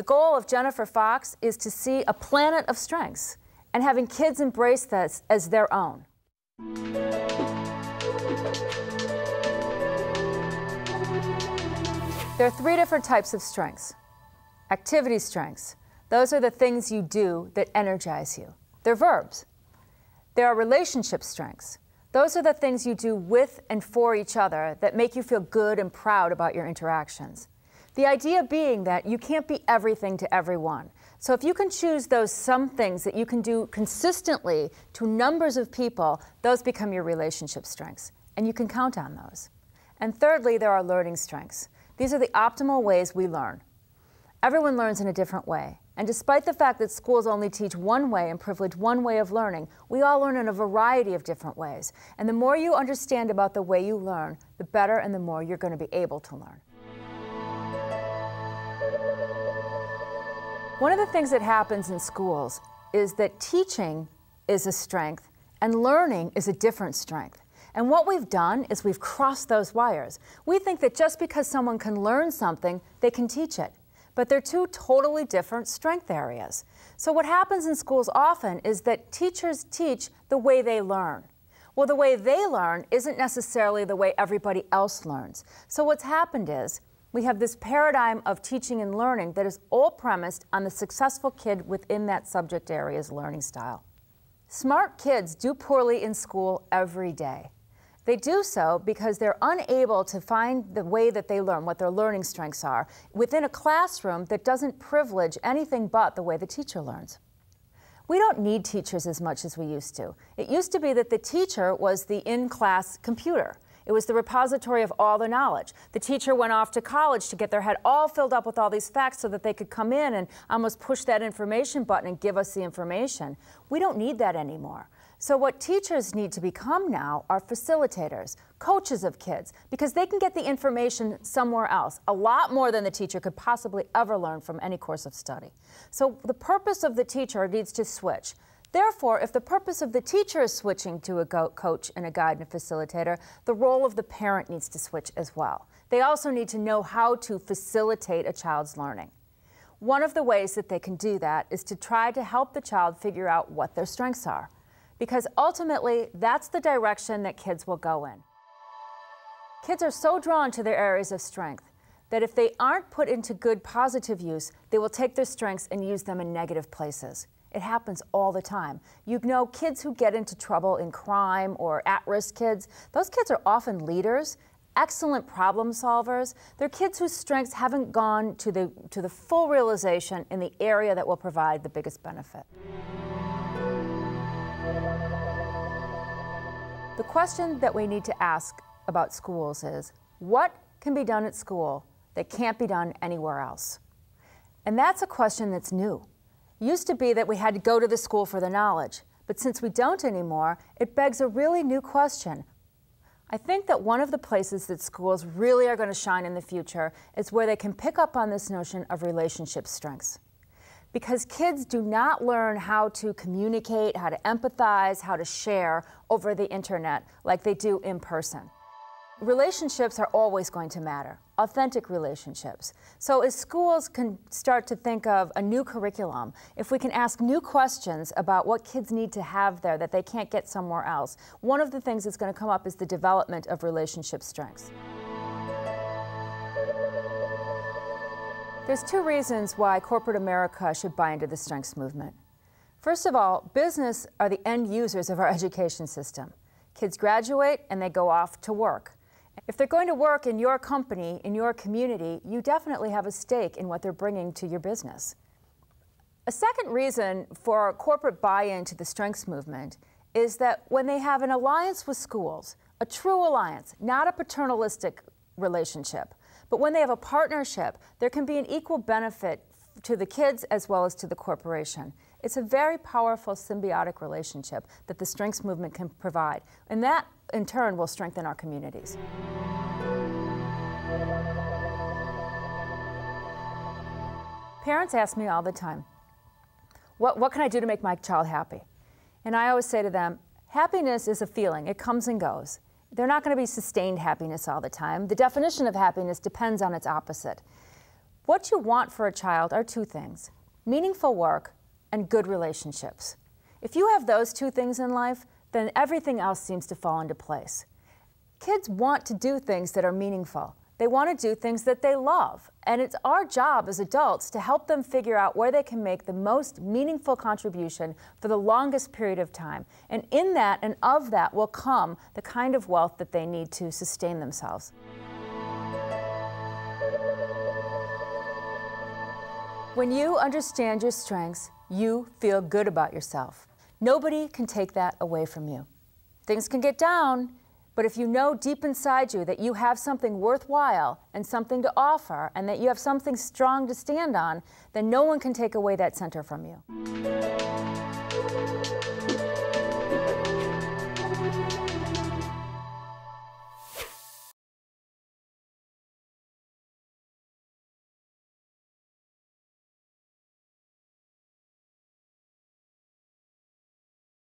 The goal of Jenifer Fox is to see a planet of strengths and having kids embrace this as their own. There are three different types of strengths. Activity strengths. Those are the things you do that energize you. They're verbs. There are relationship strengths. Those are the things you do with and for each other that make you feel good and proud about your interactions. The idea being that you can't be everything to everyone. So if you can choose those some things that you can do consistently to numbers of people, those become your relationship strengths, and you can count on those. And thirdly, there are learning strengths. These are the optimal ways we learn. Everyone learns in a different way. And despite the fact that schools only teach one way and privilege one way of learning, we all learn in a variety of different ways. And the more you understand about the way you learn, the better and the more you're going to be able to learn. One of the things that happens in schools is that teaching is a strength and learning is a different strength. And what we've done is we've crossed those wires. We think that just because someone can learn something, they can teach it. But they're two totally different strength areas. So what happens in schools often is that teachers teach the way they learn. Well, the way they learn isn't necessarily the way everybody else learns. So what's happened is we have this paradigm of teaching and learning that is all premised on the successful kid within that subject area's learning style. Smart kids do poorly in school every day. They do so because they're unable to find the way that they learn, what their learning strengths are, within a classroom that doesn't privilege anything but the way the teacher learns. We don't need teachers as much as we used to. It used to be that the teacher was the in-class computer. It was the repository of all the knowledge. The teacher went off to college to get their head all filled up with all these facts so that they could come in and almost push that information button and give us the information. We don't need that anymore. So what teachers need to become now are facilitators, coaches of kids, because they can get the information somewhere else, a lot more than the teacher could possibly ever learn from any course of study. So the purpose of the teacher needs to switch. Therefore, if the purpose of the teacher is switching to a coach and a guide and a facilitator, the role of the parent needs to switch as well. They also need to know how to facilitate a child's learning. One of the ways that they can do that is to try to help the child figure out what their strengths are, because ultimately that's the direction that kids will go in. Kids are so drawn to their areas of strength that if they aren't put into good positive use, they will take their strengths and use them in negative places. It happens all the time. You know, kids who get into trouble in crime or at-risk kids, those kids are often leaders, excellent problem solvers. They're kids whose strengths haven't gone to the full realization in the area that will provide the biggest benefit. The question that we need to ask about schools is, what can be done at school that can't be done anywhere else? And that's a question that's new. It used to be that we had to go to the school for the knowledge, but since we don't anymore, it begs a really new question. I think that one of the places that schools really are going to shine in the future is where they can pick up on this notion of relationship strengths. Because kids do not learn how to communicate, how to empathize, how to share over the internet like they do in person. Relationships are always going to matter, authentic relationships. So as schools can start to think of a new curriculum, if we can ask new questions about what kids need to have there that they can't get somewhere else, one of the things that's going to come up is the development of relationship strengths. There's two reasons why corporate America should buy into the strengths movement. First of all, business are the end users of our education system. Kids graduate and they go off to work. If they're going to work in your company, in your community, you definitely have a stake in what they're bringing to your business. A second reason for corporate buy-in to the strengths movement is that when they have an alliance with schools, a true alliance, not a paternalistic relationship, but when they have a partnership, there can be an equal benefit to the kids as well as to the corporation. It's a very powerful symbiotic relationship that the strengths movement can provide, and that in turn will strengthen our communities. Parents ask me all the time, what can I do to make my child happy? And I always say to them, happiness is a feeling. It comes and goes. They're not going to be sustained happiness all the time. The definition of happiness depends on its opposite. What you want for a child are two things: meaningful work and good relationships. If you have those two things in life, then everything else seems to fall into place. Kids want to do things that are meaningful. They want to do things that they love. And it's our job as adults to help them figure out where they can make the most meaningful contribution for the longest period of time. And in that and of that will come the kind of wealth that they need to sustain themselves. When you understand your strengths, you feel good about yourself. Nobody can take that away from you. Things can get down, but if you know deep inside you that you have something worthwhile and something to offer and that you have something strong to stand on, then no one can take away that center from you.